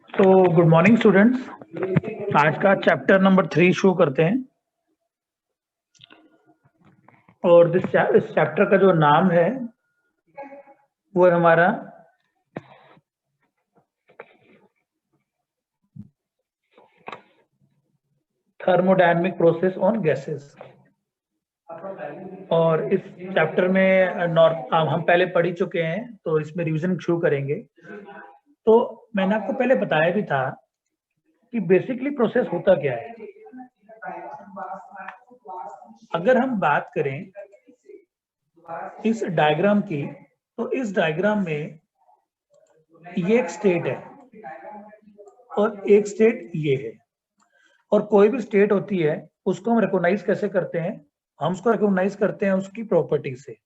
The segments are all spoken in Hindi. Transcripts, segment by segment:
तो गुड मॉर्निंग स्टूडेंट्स। आज का चैप्टर नंबर 3 शुरू करते हैं। और इस चैप्टर का जो नाम है वो है हमारा थर्मोडायनेमिक प्रोसेस ऑन गैसेस। और इस चैप्टर में हम पहले पढ़ ही चुके हैं, तो इसमें रिवीजन शुरू करेंगे। तो मैंने आपको पहले बताया भी था कि बेसिकली प्रोसेस होता क्या है। अगर हम बात करें इस डायग्राम की, तो इस डायग्राम में ये एक स्टेट है और एक स्टेट ये है। और कोई भी स्टेट होती है उसको हम रिकॉग्नाइज कैसे करते हैं? हम उसको रिकॉग्नाइज करते हैं उसकी प्रॉपर्टी से।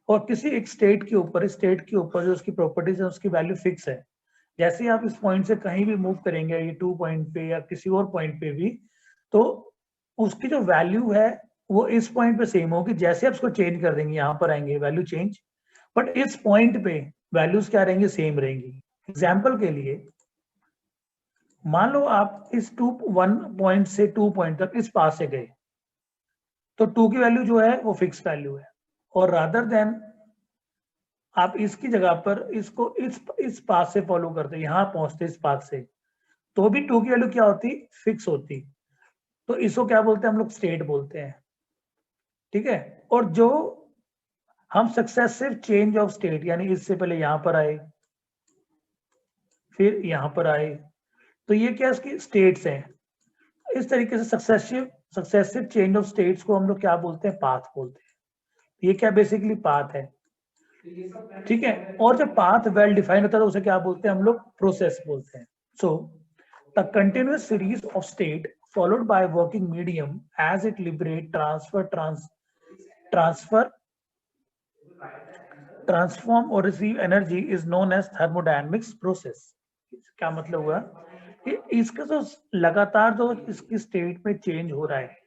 और किसी एक स्टेट के ऊपर जो उसकी प्रॉपर्टीज है उसकी वैल्यू फिक्स है। जैसे आप इस पॉइंट से कहीं भी मूव करेंगे, ये 2 पॉइंट पे या किसी और पॉइंट पे भी, तो उसकी जो वैल्यू है वो इस पॉइंट पे सेम होगी। जैसे आप उसको चेंज कर देंगे, यहाँ पर आएंगे वैल्यू चेंज, बट इस पॉइंट पे वैल्यूज क्या रहेंगी? सेम रहेंगी। एग्जाम्पल के लिए मान लो आप इस 1 पॉइंट से 2 पॉइंट तक इस पास से गए, तो 2 की वैल्यू जो है वो फिक्स वैल्यू है। और रादर देन आप इसकी जगह पर इसको इस पाथ से फॉलो करते, यहाँ पहुंचते इस पाथ से, तो भी 2 की वैल्यू क्या होती? फिक्स होती। तो इसको क्या बोलते हैं? हम लोग स्टेट बोलते हैं। ठीक है। और जो हम सक्सेसिव चेंज ऑफ स्टेट, यानी इससे पहले यहाँ पर आए फिर यहाँ पर आए, तो ये क्या इसकी स्टेट्स हैं। इस तरीके से सक्सेसिव चेंज ऑफ स्टेट्स को हम लोग क्या बोलते हैं? पाथ बोलते हैं। ये क्या बेसिकली पाथ है। ठीक है। और जब पाथ वेल डिफाइंड होता है तो उसे क्या बोलते हैं? हम लोग प्रोसेस बोलते हैं। So the continuous series of state followed by working medium as it liberate transform or receive energy is known as thermodynamics process। क्या मतलब हुआ कि इसका जो लगातार जो इसकी स्टेट में चेंज हो रहा है,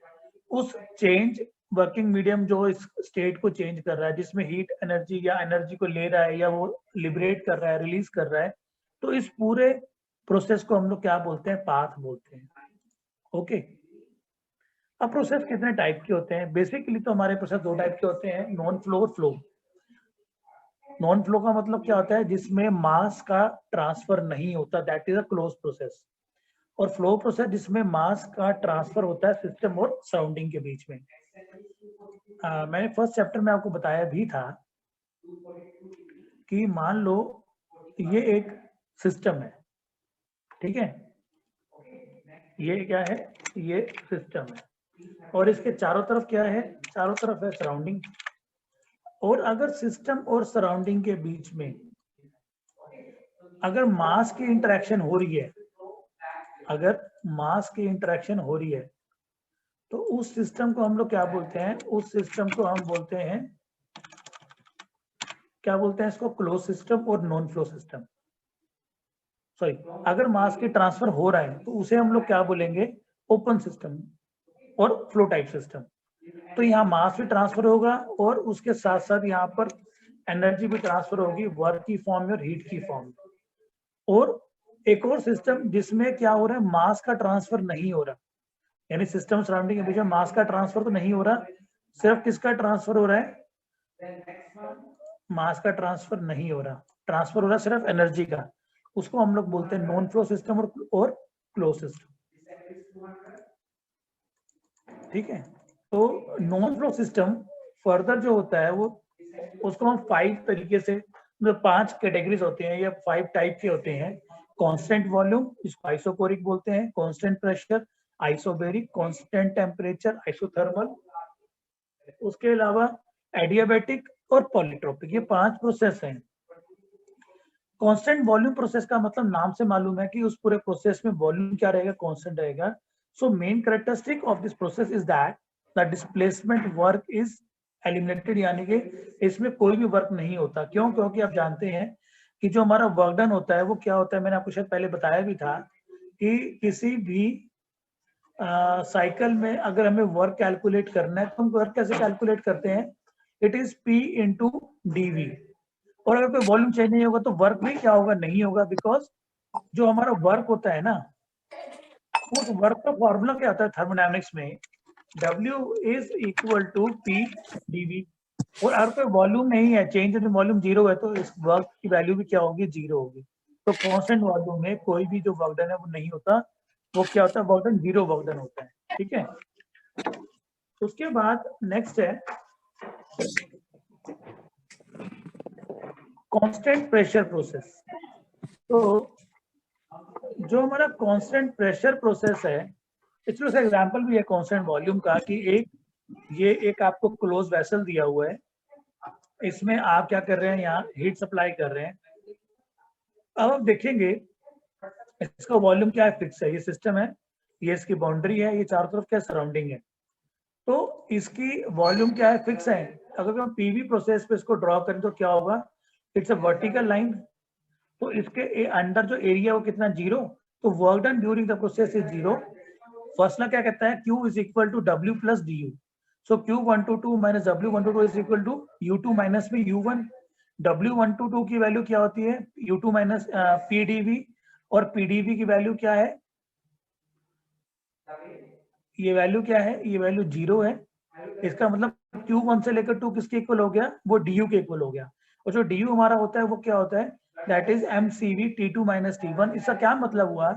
उस चेंज वर्किंग मीडियम जो इस स्टेट को चेंज कर रहा है, जिसमें हीट एनर्जी या एनर्जी को ले रहा है या वो लिबरेट कर रहा है, रिलीज कर रहा है, तो इस पूरे प्रोसेस को हम लोग क्या बोलते हैं? पाथ बोलते हैं। ओके। अब प्रोसेस कितने टाइप के होते हैं? बेसिकली तो हमारे प्रोसेस 2 टाइप के होते हैं, नॉन फ्लो और फ्लो। नॉन फ्लो का मतलब क्या होता है? जिसमें मास का ट्रांसफर नहीं होता, that is a close process. और फ्लो प्रोसेस जिसमें मास का ट्रांसफर होता है सिस्टम और सराउंडिंग के बीच में। मैंने फर्स्ट चैप्टर में आपको बताया भी था कि मान लो ये एक सिस्टम है। ठीक है। ये क्या है? ये सिस्टम है और इसके चारों तरफ क्या है? चारों तरफ है सराउंडिंग। और अगर सिस्टम और सराउंडिंग के बीच में अगर मास की इंटरेक्शन हो रही है, अगर मास की इंटरेक्शन हो रही है, तो उस सिस्टम को हम लोग क्या बोलते हैं? उस सिस्टम को हम बोलते हैं, क्या बोलते हैं इसको? क्लोज सिस्टम और नॉन फ्लो सिस्टम। सॉरी, अगर मास की ट्रांसफर हो रहा है तो उसे हम लोग क्या बोलेंगे? ओपन सिस्टम और फ्लो टाइप सिस्टम। तो यहाँ मास भी ट्रांसफर होगा और उसके साथ साथ यहाँ पर एनर्जी भी ट्रांसफर होगी, वर्क की फॉर्म में और हीट की फॉर्म में। और एक और सिस्टम जिसमें क्या हो रहा है? मास का ट्रांसफर नहीं हो रहा, यानी सिस्टम सराउंडिंग के बीच में मास का ट्रांसफर तो नहीं हो रहा, सिर्फ किसका ट्रांसफर हो रहा है? मास का ट्रांसफर नहीं हो रहा, ट्रांसफर हो रहा सिर्फ एनर्जी का। उसको हम लोग बोलते हैं नॉन फ्लो सिस्टम और क्लोज सिस्टम। ठीक है। तो नॉन फ्लो सिस्टम फर्दर जो होता है वो, उसको हम 5 तरीके से, मतलब 5 कैटेगरीज होते हैं या 5 टाइप के होते हैं। कांस्टेंट वॉल्यूम, इसको आइसोकोरिक बोलते हैं। Constant pressure, isobaric. Constant temperature, isothermal. उसके अलावा एडियाबैटिक और पॉलीट्रोपिक, ये 5 प्रोसेस हैं। कांस्टेंट वॉल्यूम प्रोसेस का मतलब नाम से मालूम है कि उस पूरे प्रोसेस में वॉल्यूम क्या रहेगा? कांस्टेंट रहेगा। So main characteristic of this process is that the displacement work is eliminated, यानी कि इसमें कोई भी वर्क नहीं होता। क्यों? क्योंकि आप जानते हैं कि जो हमारा वर्क डन होता है वो क्या होता है, मैंने आपको शायद पहले बताया भी था कि किसी भी साइकिल में अगर हमें वर्क कैलकुलेट करना है तो हम वर्क कैसे कैलकुलेट करते हैं? It is P into d v. और अगर कोई वॉल्यूम चेंज नहीं होगा तो वर्क भी क्या होगा? नहीं होगा, बिकॉज जो हमारा वर्क होता है ना, उस वर्क का फॉर्मूला क्या आता है थर्मोडायनेमिक्स में, W is equal to P dV। और अगर कोई वॉल्यूम नहीं है, चेंज इन वॉल्यूम जीरो है, तो इस वर्क की वैल्यू भी क्या होगी, जीरो होगी। तो कांस्टेंट वॉल्यूम में कोई भी जो वर्क डन है वो नहीं होता, वो क्या होता है, work done zero work done होता है। ठीक है, उसके बाद नेक्स्ट है कांस्टेंट प्रेशर प्रोसेस। तो जो हमारा कांस्टेंट प्रेशर प्रोसेस है, इसमें से एग्जांपल भी है कांस्टेंट वॉल्यूम का, कि ये एक आपको क्लोज वेसल दिया हुआ है, इसमें आप क्या कर रहे हैं, यहाँ हीट सप्लाई कर रहे हैं। अब आप देखेंगे इसका वॉल्यूम क्या है, फिक्स है, ये सिस्टम है, ये इसकी बाउंड्री है, ये चारों तरफ क्या सराउंडिंग है, तो इसकी वॉल्यूम क्या है, फिक्स है। अगर हम पीवी प्रोसेस पे इसको ड्रॉ करें तो क्या होगा, इट्स अ वर्टिकल लाइन, तो इसके अंदर जो एरिया वो कितना, जीरो। तो work done during the process is zero. First law क्या कहता है, Q is equal to W plus d u. So Q122 minus W122 is equal to U2 minus में U1। W122 की वैल्यू क्या होती है, U2 माइनस PdV, और PdV की वैल्यू क्या है, ये वैल्यू क्या है, ये वैल्यू जीरो है। इसका मतलब Q1 से लेकर 2 किसके इक्वल हो गया, वो DU के इक्वल हो गया। और जो DU हमारा होता है वो क्या होता है, that is mCV T2 minus T1। इसका क्या मतलब हुआ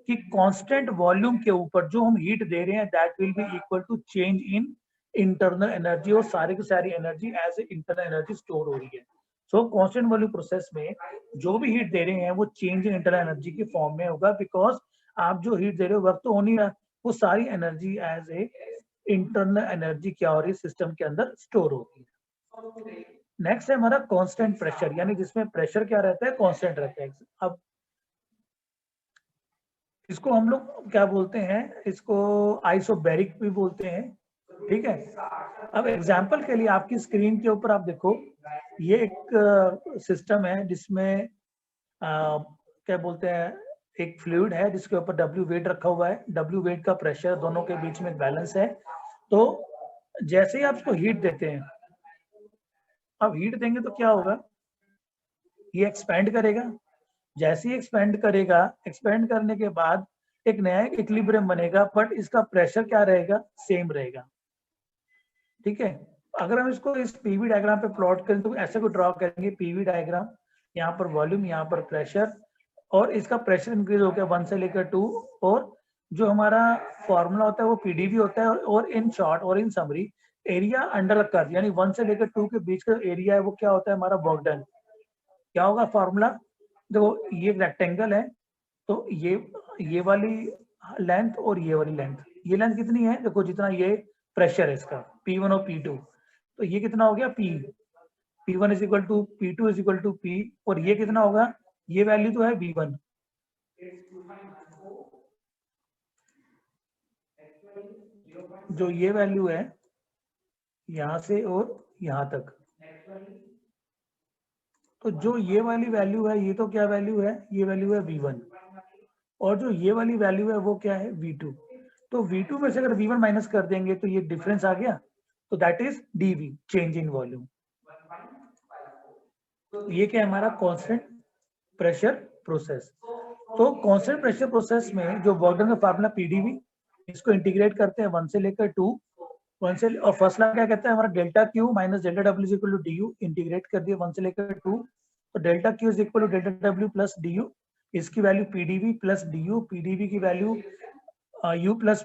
कि कांस्टेंट वॉल्यूम के ऊपर जो हम हीट दे रहे हैं, that will be equal to change in internal energy, और सारी की सारी energy as a internal energy store हो रही है। सो कांस्टेंट वॉल्यूम प्रोसेस में जो भी हीट दे रहे हैं वो चेंज इन इंटरनल एनर्जी के फॉर्म में होगा, बिकॉज आप जो हीट दे रहे हो वक्त तो हो नहीं रहा, वो सारी energy as a internal energy क्या हो रही है, सिस्टम के अंदर स्टोर होती है। नेक्स्ट है हमारा कांस्टेंट प्रेशर, यानी जिसमें प्रेशर क्या रहता है, कांस्टेंट रहता है। अब इसको हम लोग क्या बोलते हैं, इसको आइसोबैरिक भी बोलते हैं। ठीक है, अब एग्जांपल के लिए आपकी स्क्रीन के ऊपर आप देखो, ये एक सिस्टम है जिसमें क्या बोलते हैं, एक फ्लूइड है जिसके ऊपर W वेट रखा हुआ है, W वेट का प्रेशर, दोनों के बीच में बैलेंस है। तो जैसे ही आप इसको हीट देते हैं, अब हीट देंगे तो क्या होगा, ये एक्सपेंड करेगा। जैसे ही एक्सपेंड करेगा, एक्सपेंड करने के बाद एक नया इक्विलिब्रियम बनेगा, बट इसका प्रेशर क्या रहेगा, सेम रहेगा। ठीक है, अगर हम इसको इस पीवी डायग्राम पे प्लॉट करें तो ऐसे को ड्रॉ करेंगे, पीवी डायग्राम, यहाँ पर वॉल्यूम, यहाँ पर प्रेशर, और इसका प्रेशर इंक्रीज हो गया 1 से लेकर 2, और जो हमारा फॉर्मूला होता है वो पीडीवी होता है, और इन शॉर्ट और इन समरी एरिया अंडर कर्व, यानी 1 से लेकर 2 के बीच का एरिया है वो क्या होता है, हमारा वर्क डन। क्या होगा फॉर्मूला, देखो ये रेक्टेंगल है, तो ये वाली लेंथ और ये वाली लेंथ, ये लेंथ कितनी है, देखो जितना ये प्रेशर है इसका P1 और P2, तो ये कितना हो गया P1 is equal to P2 is equal to P, और ये कितना होगा, ये वैल्यू तो है V1। जो ये वैल्यू है यहां से और यहां तक, तो जो ये वाली वैल्यू है, ये तो क्या वैल्यू है, ये वैल्यू है V1, और जो ये वाली वैल्यू है वो क्या है, V2। तो V2 में से अगर V1 माइनस कर देंगे तो ये डिफरेंस आ गया, तो that is DV, change in volume. ये क्या है हमारा कांस्टेंट प्रेशर प्रोसेस। तो कांस्टेंट प्रेशर प्रोसेस में जो वर्क डन का फार्मूला PdV, इसको इंटीग्रेट करते हैं 1 से लेकर 2, 1 से, और फर्स्ट लॉ क्या कहता है हमारा, delta Q minus delta W is equal to DU, integrate कर दिया 1 से लेकर 2, तो delta Q is equal to delta W plus DU, इसकी value PdV plus DU, PdV की वैल्यू U प्लस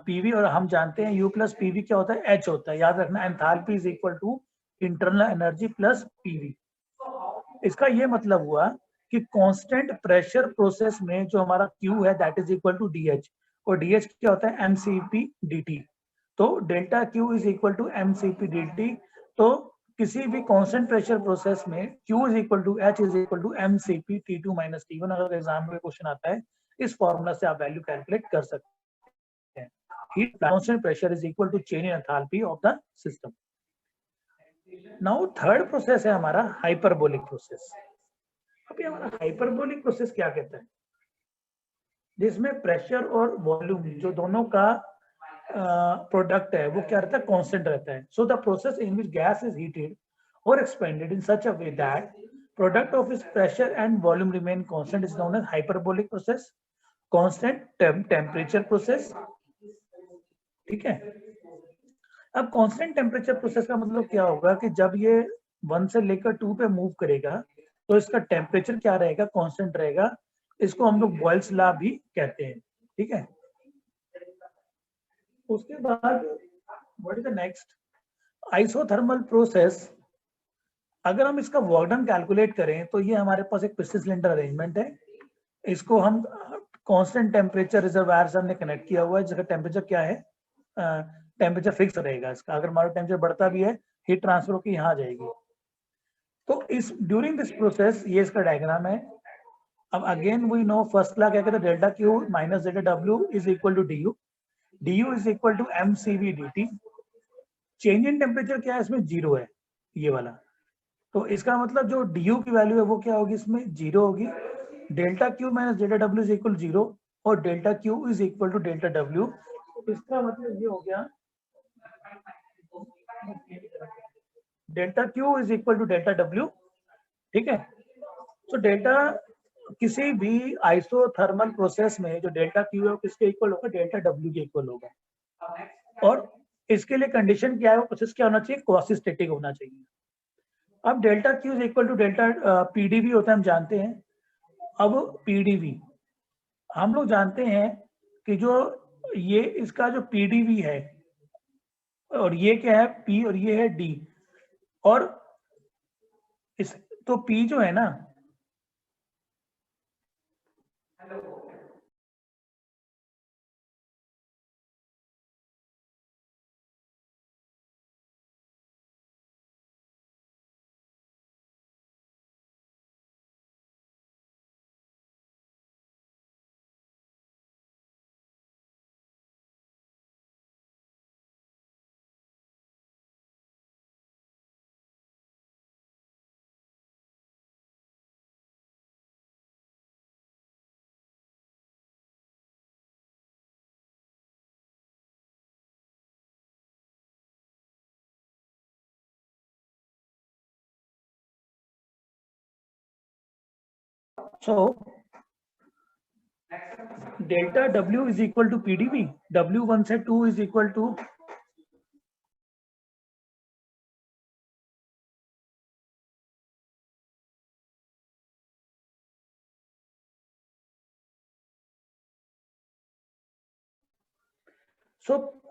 PV, और हम जानते हैं U प्लस PV क्या होता है, H होता है, याद रखना, enthalpy is equal to internal energy plus PV। इसका ये मतलब हुआ कि कांस्टेंट प्रेशर प्रोसेस में जो हमारा Q है that is equal to DH, और DH क्या होता है, mCp dt। तो delta Q is equal to mCp dt। तो किसी भी कांस्टेंट प्रेशर प्रोसेस में Q is equal to H is equal to mCp T2 minus T1। अगर एग्जाम में क्वेश्चन आता है, इस फॉर्मूला से आप वैल्यू कैलकुलेट कर सकते हैं। Heat constant pressure is equal to change in enthalpy of the system. Now third process है हमारा हाइपरबोलिक प्रोसेस। अभी हमारा हाइपरबोलिक प्रोसेस क्या कहता है, जिसमें प्रेशर और वॉल्यूम जो दोनों का प्रोडक्ट है वो क्या रहता है, कांस्टेंट रहता है। So the process in which gas is heated और expanded in such a way that product of its pressure and volume remain constant is known as hyperbolic process, constant temperature process. ठीक है, अब कांस्टेंट टेम्परेचर प्रोसेस का मतलब क्या होगा कि जब ये 1 से लेकर 2 पे मूव करेगा तो इसका टेम्परेचर क्या रहेगा, कांस्टेंट रहेगा। इसको हम लोग बॉयल्स लॉ भी कहते हैं। ठीक है, उसके बाद what is the next, isothermal process. अगर हम इसका वर्क डन कैलकुलेट करें तो ये हमारे पास एक पिस्टन सिलेंडर अरेंजमेंट है। इसको हम कांस्टेंट टेम्परेचर रिजर्वायर से हमने कनेक्ट किया हुआ है, जिसका टेम्परेचर क्या है, टेम्परेचर फिक्स रहेगा इसका। अगर हमारा टेम्परेचर बढ़ता भी है, हीट ट्रांसफर होकर यहाँ आ जाएगी। तो इस ड्यूरिंग दिस प्रोसेस, ये इसका डायग्राम है। अब again we know first law क्या कहता है, delta Q minus delta W is equal to D U, D U is equal to M C V D T. Change in temperature क्या है इसमें, 0 है ये वाला। तो इसका मतलब जो डी यू की वैल्यू है वो क्या होगी, इसमें 0 होगी। Delta Q minus delta W is equal 0 और delta Q is equal to delta W. इसका मतलब ये हो गया delta Q is equal to delta W. ठीक है, तो डेल्टा किसी भी आइसोथर्मल प्रोसेस में जो डेल्टा क्यू है किसके इक्वल होगा, डेल्टा डब्ल्यू के इक्वल होगा। और इसके लिए कंडीशन क्या है, वो प्रोसेस क्या होना चाहिए, क्वासी स्टैटिक होना चाहिए। अब delta Q is equal to delta P D V होता है, हम जानते हैं। अब पीडीवी हम लोग जानते हैं कि जो ये इसका जो पीडीवी है, और ये क्या है पी और ये है डी, और इस तो पी जो है ना, so delta W is equal to P D V, W1 से 2 इज इक्वल टू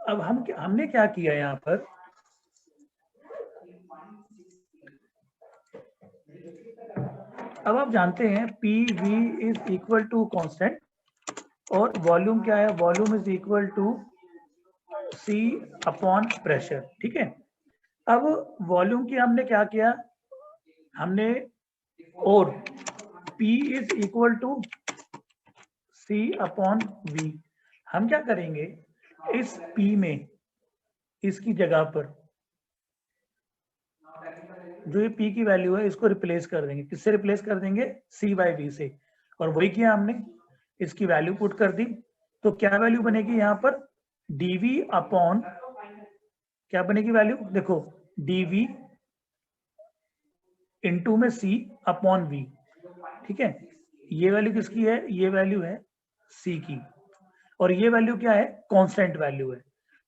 अब हमने क्या किया यहाँ पर, अब आप जानते हैं P V is equal to constant, और वॉल्यूम क्या है, volume is equal to C upon pressure. ठीक है, अब वॉल्यूम की हमने क्या किया, हमने और P is equal to C upon V। हम क्या करेंगे, इस P में इसकी जगह पर जो ये P की वैल्यू है इसको रिप्लेस कर देंगे। किससे रिप्लेस कर देंगे, C बाई V से। और वही किया हमने, इसकी वैल्यू पुट कर दी। तो क्या वैल्यू बनेगी यहाँ पर, dV अपॉन क्या बनेगी वैल्यू, देखो dV इंटू में C अपॉन V। ठीक है, ये वैल्यू किसकी है, ये वैल्यू है C की, और ये वैल्यू क्या है, कांस्टेंट वैल्यू है।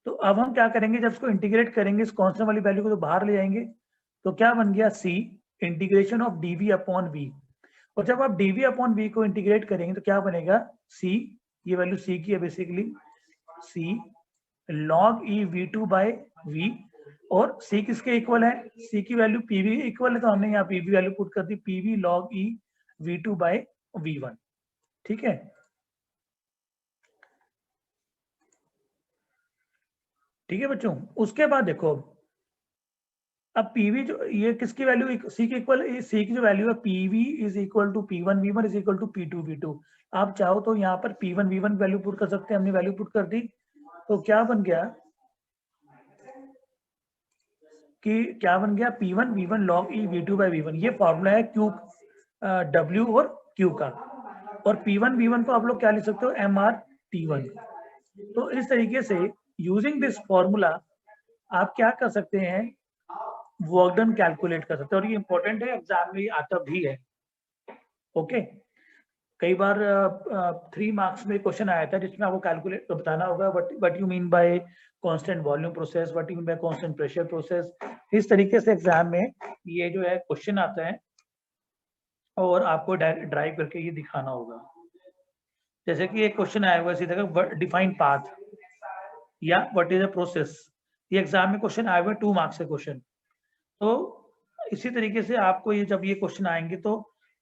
तो अब हम क्या करेंगे, जब इसको इंटीग्रेट करेंगे इस कांस्टेंट वाली वैल्यू को तो बाहर ले जाएंगे, तो क्या बन गया C integration of dV upon V। और जब आप dV अपॉन V को इंटीग्रेट करेंगे तो क्या बनेगा, C, ये वैल्यू C की है basically, C log e V2 by V। और C किसके इक्वल है, C की वैल्यू PV इक्वल है, तो हमने यहाँ PV वैल्यू पुट कर दी, PV log e V2 by V1। ठीक है, ठीक है बच्चों। उसके बाद देखो, अब PV जो ये किसकी वैल्यू C के इक्वल, C की जो वैल्यू है PV is equal to P1 V1 is equal to P2 V2। आप चाहो तो यहाँ पर P1 V1 वैल्यू पुट कर सकते हैं, हमने वैल्यू पुट कर दी। तो क्या बन गया कि क्या बन गया, P1 V1 log e V2 by V1। ये फॉर्मूला है Q W और Q का। और P1 V1 को आप लोग क्या लिख सकते हो, MR T1। तो इस तरीके से यूजिंग दिस फॉर्मूला आप क्या कर सकते हैं, वर्क डन कैलकुलेट कर सकते हैं, और ये इंपॉर्टेंट है, एग्जाम में आता भी है। ओके, कई बार 3 मार्क्स में क्वेश्चन आया था जिसमें आपको कैलकुलेट बताना होगा what you mean by constant volume process, what you mean by constant pressure process. इस तरीके से एग्जाम में ये जो है क्वेश्चन आता है और आपको ड्राइव करके ये दिखाना होगा। जैसे कि एक क्वेश्चन आया हुआ सीधा, डिफाइन पाथ या व्हाट इज अ प्रोसेस। ये एग्जाम में क्वेश्चन आए हुए 2 मार्क्स के क्वेश्चन। तो इसी तरीके से आपको ये जब ये क्वेश्चन आएंगे तो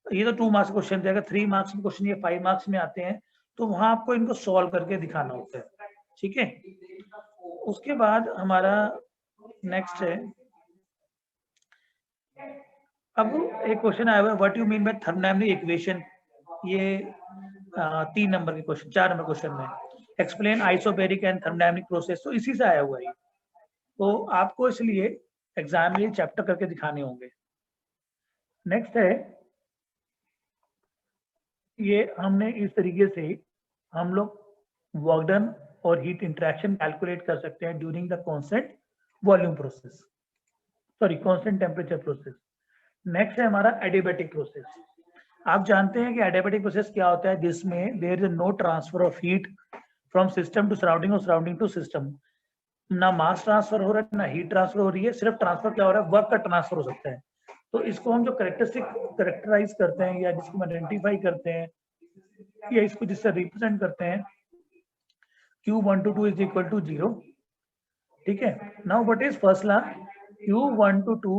ये तो 2 मार्क्स क्वेश्चन थे, अगर 3 मार्क्स में क्वेश्चन ये 5 मार्क्स में आते हैं तो वहां आपको इनको सॉल्व करके दिखाना होता है, ठीक है। उसके बाद हमारा नेक्स्ट है, अब एक क्वेश्चन आया हुआ है what you mean by thermodynamic equation. ये 3 नंबर के क्वेश्चन, 4 नंबर क्वेश्चन में explain isobaric and thermodynamic process, तो इसी से आया हुआ है। तो आपको इसलिए एग्जाम में ये चैप्टर करके दिखाने होंगे। नेक्स्ट है, ये हमने इस तरीके से हम लोग वर्क डन और हीट इंटरेक्शन कैलकुलेट कर सकते हैं during the constant volume process, sorry constant temperature process. Next है हमारा एडियाबैटिक प्रोसेस। आप जानते हैं कि एडियाबैटिक प्रोसेस क्या होता है, जिसमें there is no transfer of heat from system to surrounding और सराउंडिंग टू सिस्टम। ना मास ट्रांसफर हो रहा है, ना हीट ट्रांसफर हो रही है, सिर्फ ट्रांसफर क्या हो रहा है, वर्क का ट्रांसफर हो सकता है। तो इसको हम जो करेक्टराइज करते हैं या जिसको आइडेंटिफाई करते हैं या इसको जिससे रिप्रेजेंट करते हैं, Q122 इज इक्वल टू 0, ठीक है। Now what is first law, Q122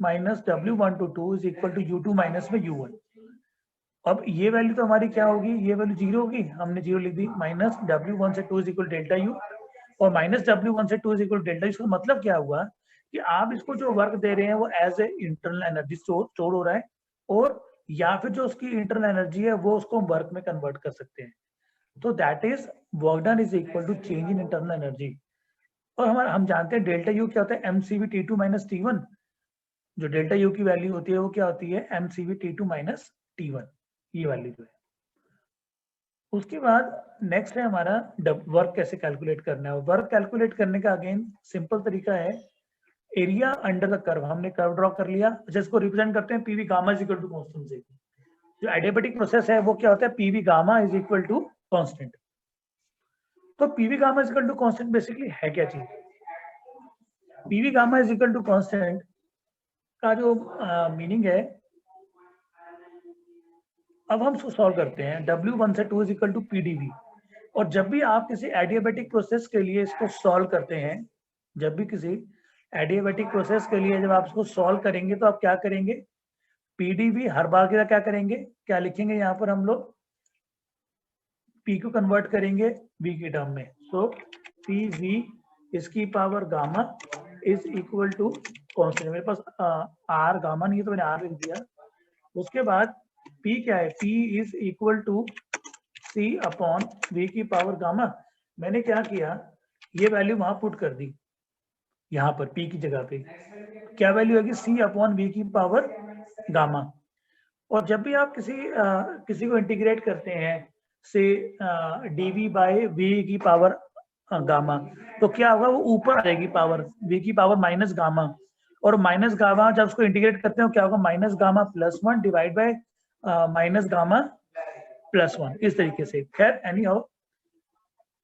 minus W122 is equal to U2 minus में U1। अब ये वैल्यू तो हमारी क्या होगी, ये वैल्यू 0 होगी, हमने 0 लिख दी, माइनस W1 से 2 इज इक्वल डेल्टा U, और माइनस W1 से 2 इज इक्वल डेल्टा। इसका मतलब क्या हुआ कि आप इसको जो वर्क दे रहे हैं वो as a internal energy store हो रहा है, और या फिर जो उसकी इंटरनल एनर्जी है वो उसको वर्क में कन्वर्ट कर सकते हैं। तो that is work done is equal to change in internal energy. और हम जानते हैं डेल्टा यू क्या होता है, mCV T2 माइनस T1। जो डेल्टा यू की वैल्यू होती है वो क्या होती है, mCV T2 माइनस T1, ये वैल्यू जो है। उसके बाद नेक्स्ट है हमारा वर्क कैसे कैलकुलेट करना है। वर्क कैलकुलेट करने का अगेन सिंपल तरीका है, एरिया अंडर द कर्व, हमने कर्व ड्रॉ कर लिया, जिसको रिप्रेजेंट करते हैं PV gamma is equal to constant से। जो एडियाबैटिक प्रोसेस है वो क्या होता है, PV gamma is equal to constant. तो PV gamma is equal to constant basically है क्या चीज, PV gamma is equal to constant का जो मीनिंग है, अब हम उसको सॉल्व करते हैं। W1 से 2 इज इक्वल टू PdV, और जब भी आप किसी एडियाबैटिक प्रोसेस के लिए इसको सॉल्व करते हैं, जब भी किसी एडियाबैटिक प्रोसेस के लिए जब आप इसको सॉल्व करेंगे तो आप क्या करेंगे, PdV हर बार के क्या करेंगे, क्या लिखेंगे यहाँ पर हम लोग, P को कन्वर्ट करेंगे V की टर्म में। सो PV इसकी power gamma is equal to constant, मेरे पास R गामा नहीं है तो मैंने R लिख दिया। उसके बाद P क्या है, P is equal to C upon V की पावर गामा। मैंने क्या किया, ये वैल्यू वहां पुट कर दी, यहाँ पर P की जगह पे क्या वैल्यू आएगी, C अपॉन V की पावर गामा। और जब भी आप किसी को इंटीग्रेट करते हैं से dV बाय V की पावर गामा, तो क्या होगा, वो ऊपर आ जाएगी पावर V की पावर माइनस गामा, और माइनस गामा जब उसको इंटीग्रेट करते हैं क्या होगा, minus gamma plus 1 divide by minus gamma plus 1, इस तरीके से। खैर एनी हाउ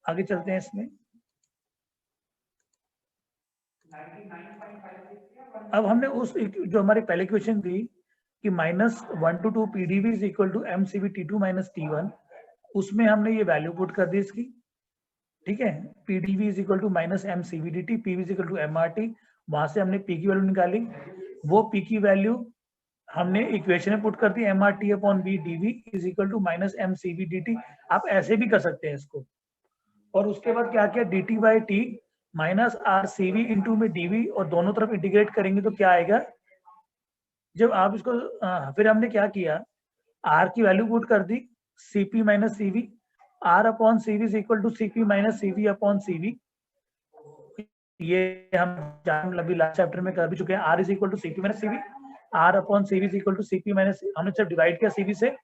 आगे चलते हैं इसमें। अब हमने उस जो हमारी पहले क्वेश्चन थी कि -1 to 2 PdV is equal to mCV T2 minus T1, उसमें हमने ये वैल्यू पुट कर दी इसकी, ठीक है। PdV is equal to minus mCV dt, PV is equal to mRT, वहां से हमने P की वैल्यू निकाली, वो P की वैल्यू हमने इक्वेशन में पुट कर दी, mRT upon V dV is equal to minus mCV dt। आप ऐसे भी कर सकते हैं इसको, और उसके बाद क्या किया, dt by T minus RCV into में dV, और दोनों तरफ इंटीग्रेट करेंगे तो क्या आएगा, जब आप इसको फिर हमने क्या किया, R की वैल्यू पुट कर दी, CP minus CV, R upon CV is equal to CP minus CV upon CV। ये हम अभी लास्ट चैप्टर में कर भी चुके हैं, R is equal to CP minus CV, R upon CV is equal to CP minus, हमने सिर्फ डिवाइड किया CV से।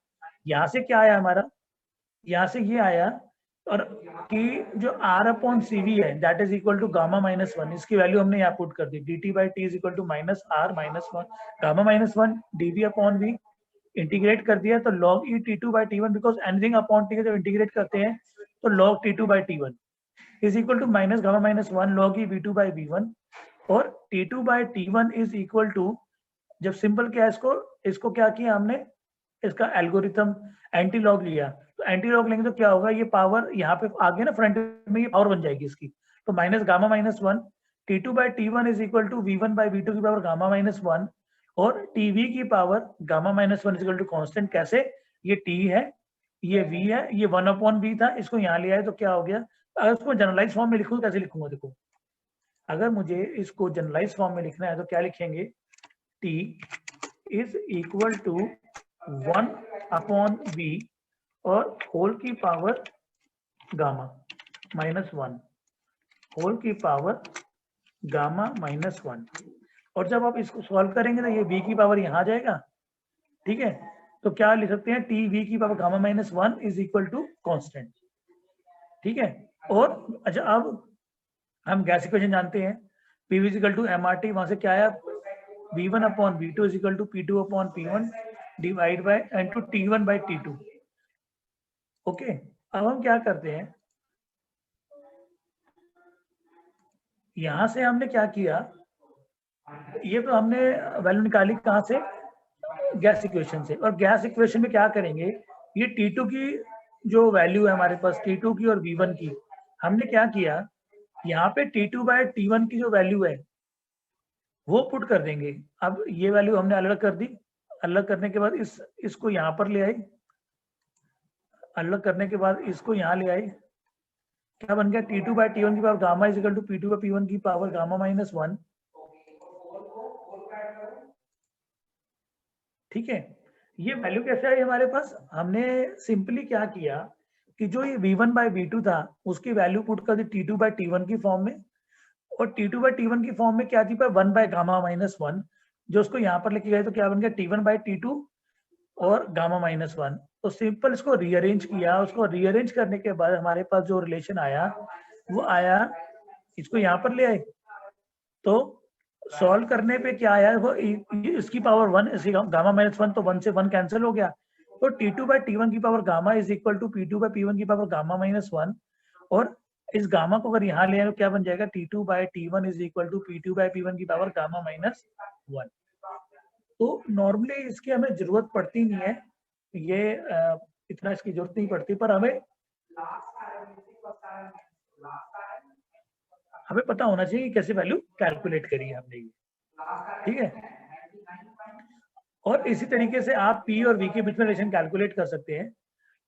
यहाँ से क्या आया हमारा, यहाँ से ये आया और कि जो r अपॉन cv है that is equal to gamma minus one, इसकी वैल्यू हमने यहाँ पुट कर दी, dt by T is equal to minus r minus one gamma minus one dv upon v, integrate कर दिया तो log e t2 by t1, because anything upon t जब इंटीग्रेट करते हैं तो log t2 by t1 is equal to minus gamma minus one log e v2 by v1, और t2 by t1 is equal to, जब सिंपल किया इसको क्या किया हमने, इसका एल्गोरिथम एंटी लॉग लिया, तो एंटी लॉग लेंगे तो क्या होगा, ये पावर यहाँ पे आगे ना फ्रंट में ये पावर बन जाएगी इसकी, तो minus gamma minus one t2 by t1 is equal to v1 by v2 की पावर गामा माइनस वन, और tv की power gamma minus one is equal to constant, कैसे, ये t है, ये v है, ये 1 अपॉन v था, इसको यहाँ ले आए तो क्या हो गया, अगर उसको जनरलाइज फॉर्म में लिखूँ कैसे लिखूंगा, देखो अगर मुझे इसको जनरलाइज फॉर्म में लिखना है तो क्या लिखेंगे, t is equal to 1 upon v और होल की power gamma minus one, whole की पावर गामा माइनस वन, और जब आप इसको सॉल्व करेंगे तो ये v की पावर यहाँ आ जाएगा, ठीक है, तो क्या लिख सकते हैं, टी v की power gamma minus one is equal to constant, ठीक है। और अच्छा अब हम गैस इक्वेशन जानते हैं, P v equal to M R T, वहां से क्या आया, v1 upon v2 is equal to p2 upon p1 divide by into t1 by t2, okay. अब हम क्या करते हैं, यहां से हमने क्या किया, ये तो हमने वैल्यू निकाली कहां से, गैस इक्वेशन से, और गैस इक्वेशन में क्या करेंगे, ये T2 की जो वैल्यू है हमारे पास, T2 की और V1 की, हमने क्या किया, यहाँ पे T2 बाय T1 की जो वैल्यू है वो पुट कर देंगे। अब ये वैल्यू हमने अलग कर दी, अलग करने के बाद इसको यहाँ पर ले आए, अलग करने के बाद इसको यहाँ ले आए, क्या बन गया, T2 बाय T1 की power gamma is equal to P2 by P1 की पावर गामा माइनस वन, ठीक है। ये वैल्यू कैसे आई हमारे पास, हमने सिंपली क्या किया कि जो ये v1 बाय v2 था उसकी वैल्यू पुट कर दी T2 बाय T1 की फॉर्म में, और T2 बाय T1 की फॉर्म में क्या थी, 1 बाय गामा माइनस वन, जो उसको यहाँ पर लेके गए तो क्या बन गया, T1 बाय T2 और गामा माइनस वन, तो सिंपल इसको रीअरेंज किया, उसको रीअरेंज करने के बाद हमारे पास जो रिलेशन आया वो आया, इसको यहाँ पर ले आए, तो सॉल्व करने पे क्या आया, वो इसकी पावर वन, इसकी गामा माइनस वन, तो वन से वन कैंसिल हो गया, तो T2 बाय T1 की power gamma is equal to P2 by P1 की पावर गामा माइनस वन, और इस गामा को अगर यहाँ ले आए तो क्या बन जाएगा, T2 by T1 is equal to P2 by P1 की पावर गामा माइनस वन। तो नॉर्मली इसकी हमें जरूरत पड़ती नहीं है, ये इतना इसकी जरूरत नहीं पड़ती, पर हमें पता होना चाहिए कि कैसे वैल्यू कैलकुलेट करी है हमने ये, ठीक है। और इसी तरीके से आप P और V के बीच में रिलेशन कैलकुलेट कर सकते हैं,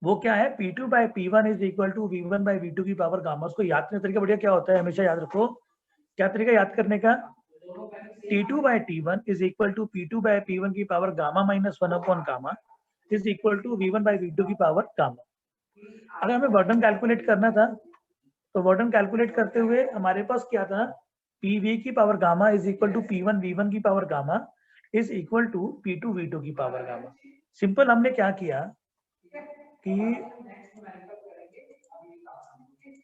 वो क्या है, P2 by P1 is equal to V1 by V2 की पावर गामा, उसको याद करने का तरीका बढ़िया क्या होता है, हमेशा याद रखो, क्या तरीका याद करने का, T2 by T1 is equal to P2 by P1 की power gamma minus one upon gamma is equal to V1 by V2 की पावर गामा। अगर हमें वर्डन कैलकुलेट करना था तो वर्डन कैलकुलेट करते हुए हमारे पास क्या था, PV की power gamma is equal to P1 V1 की power gamma is equal to P2 V2 की पावर गामा। सिंपल हमने क्या किया कि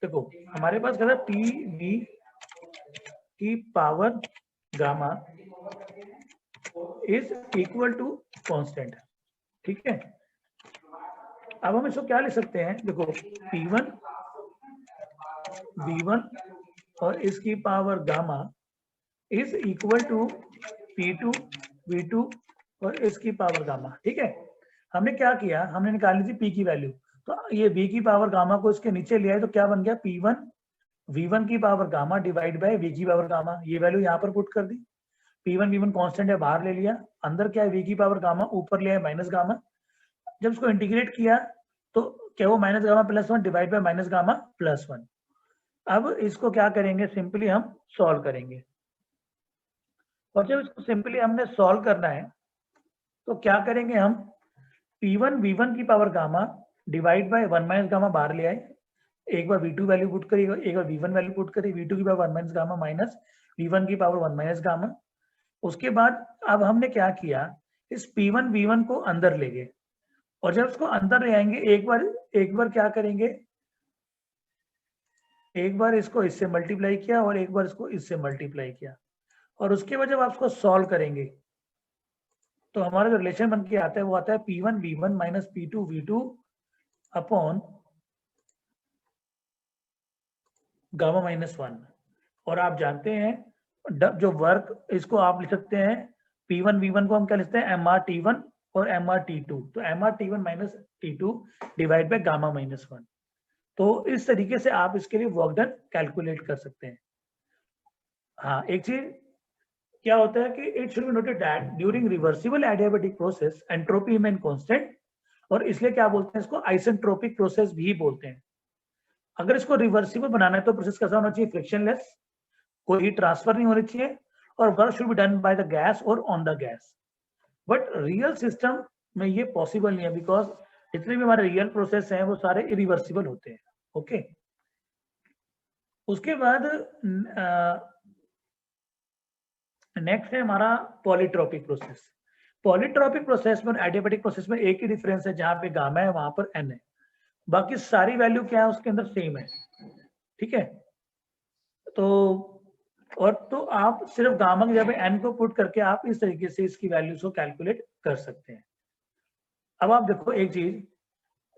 देखो हमारे पास क्या था, PV की power gamma is equal to constant, ठीक है। अब हम इसको क्या लिख सकते हैं, देखो P1 V1 और इसकी power gamma is equal to P2 V2 और इसकी पावर गामा, ठीक है। हमने क्या किया, हमने निकाली थी P की वैल्यू, तो ये V की पावर गामा को इसके नीचे ले आए तो क्या बन गया, P1 V1 की power gamma divide by V की पावर गामा, ये वैल्यू यहाँ पर पुट कर दी, P1 V1 कांस्टेंट है बाहर ले लिया, अंदर क्या है V की पावर गामा, ऊपर ले आए माइनस गामा, जब इसको इंटीग्रेट किया तो क्या वो minus gamma plus one divide by minus gamma plus one. अब इसको क्या करेंगे, सिंपली हम सॉल्व करेंगे, और जब इसको सिंपली हमने सॉल्व करना है तो क्या करेंगे हम, P1 V1 की power gamma divide by one minus gamma बाहर ले आए, एक बार V2 वैल्यू पुट करिए, एक बार V1 वैल्यू पुट करिए, V2 की power one minus gamma minus V1 की पावर वन माइनस गामा। उसके बाद अब हमने क्या किया, इस P1 V1 को अंदर ले गए, और जब इसको अंदर ले आएंगे एक बार क्या करेंगे, एक बार इसको इससे मल्टीप्लाई किया और एक बार इसको इससे मल्टीप्लाई किया, और उसके बाद जब आप इसको सॉल्व करेंगे तो हमारा जो रिलेशन बन के आता है वो आता है P1 V1 minus P2 V2 upon gamma minus 1। और आप जानते हैं जो वर्क, इसको आप लिख सकते हैं P1 V1 को हम क्या लिखते हैं MRT1 और MRT2, तो MRT1 minus T2 divide by gamma minus 1। तो इस तरीके से आप इसके लिए वर्क डन कैलकुलेट कर सकते हैं। हाँ, एक चीज क्या होता है कि it should be noted that during reversible adiabatic process entropy remain constant, और इसलिए क्या बोलते हैं इसको आइसेंट्रोपिक प्रोसेस भी बोलते हैं। अगर इसको रिवर्सिबल बनाना है तो प्रोसेस कैसा होना चाहिए, फ्रिक्शनलेस, कोई हीट ट्रांसफर नहीं होनी चाहिए, और work should be done by the gas और on the gas. But real system में ये पॉसिबल नहीं है, बिकॉज जितने भी हमारे रियल प्रोसेस हैं वो सारे इरिवर्सिबल होते हैं। ओके, उसके बाद नेक्स्ट है हमारा पॉलीट्रोपिक प्रोसेस। पॉलीट्रोपिक प्रोसेस में और एडियाबैटिक प्रोसेस में एक ही डिफरेंस है, जहां पे गामा है वहां पर एन है, बाकी सारी वैल्यू क्या है उसके अंदर सेम है। ठीक है, तो और तो आप सिर्फ गामा की जगह एन को पुट करके आप इस तरीके से इसकी वैल्यूज को कैलकुलेट कर सकते हैं। अब आप देखो एक चीज,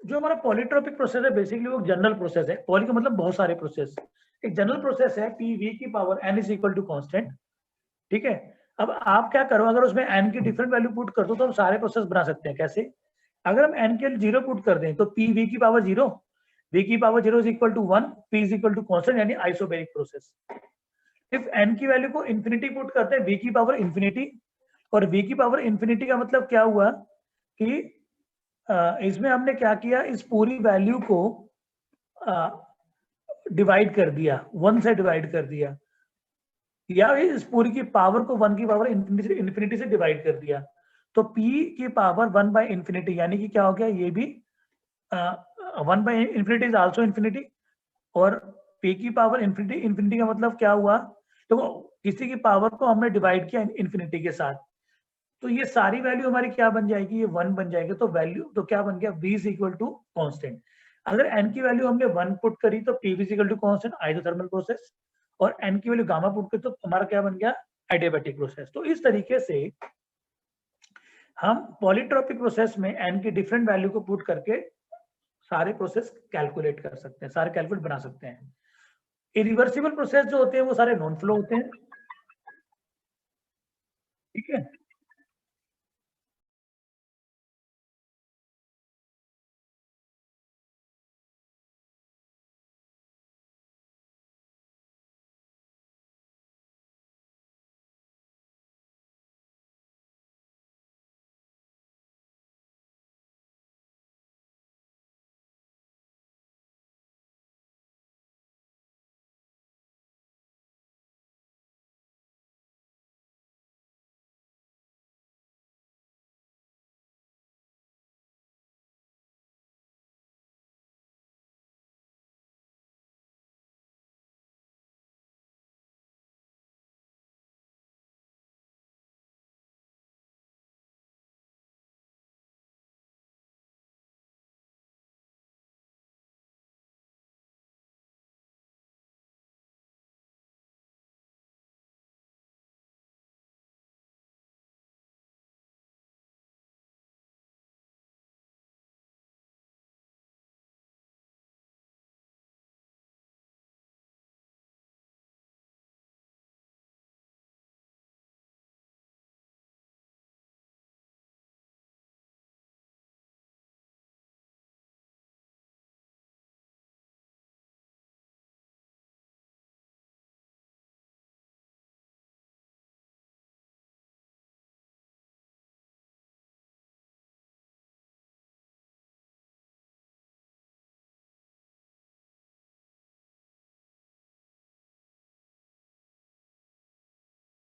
जो हमारा पॉलीट्रोपिक प्रोसेस है बेसिकली वो जनरल प्रोसेस है। पॉली का मतलब बहुत सारे प्रोसेस, एक जनरल प्रोसेस है पी वी की power N is equal to constant. ठीक है, अब आप क्या करो, अगर उसमें एन की डिफरेंट वैल्यू पुट कर दो तो हम सारे प्रोसेस बना सकते हैं। कैसे, अगर हम एन के जीरो पुट कर दें तो पी वी की पावर जीरो, वी की power zero is equal to 1, P is equal to constant, यानी आइसोबैरिक प्रोसेस। इफ एन की वैल्यू को इंफिनिटी पुट करते हैं, वी की पावर इंफिनिटी, और वी की पावर इंफिनिटी का मतलब क्या हुआ कि इसमें हमने क्या किया, इस पूरी वैल्यू को डिवाइड कर दिया, 1 से डिवाइड कर दिया, या इस पूरी की पावर को 1 की पावर इंफिनिटी से डिवाइड कर दिया। तो p की पावर 1 बाय इंफिनिटी, यानी कि क्या हो गया, ये भी 1 by infinity is also infinity, और p की पावर इंफिनिटी, इंफिनिटी का मतलब क्या हुआ, तो किसी की पावर को हमने डिवाइड किया इंफिनिटी के साथ, तो ये सारी वैल्यू हमारी क्या बन जाएगी, ये 1 बन जाएगी। तो वैल्यू तो क्या बन गया, v is equal to constant. अगर n की वैल्यू हमने 1 पुट करी तो p is equal to constant isothermal process, और n की वैल्यू गामा पुट करी तो हमारा क्या बन गया, एडियाबैटिक प्रोसेस। तो इस तरीके से हम पॉलीट्रोपिक प्रोसेस में n की डिफरेंट वैल्यू को पुट करके सारे प्रोसेस कैलकुलेट कर सकते हैं, सारे कैलकुलेट बना सकते हैं। इरिवर्सिबल प्रोसेस जो होते हैं वो सारे नॉन फ्लो होते हैं। ठीक है,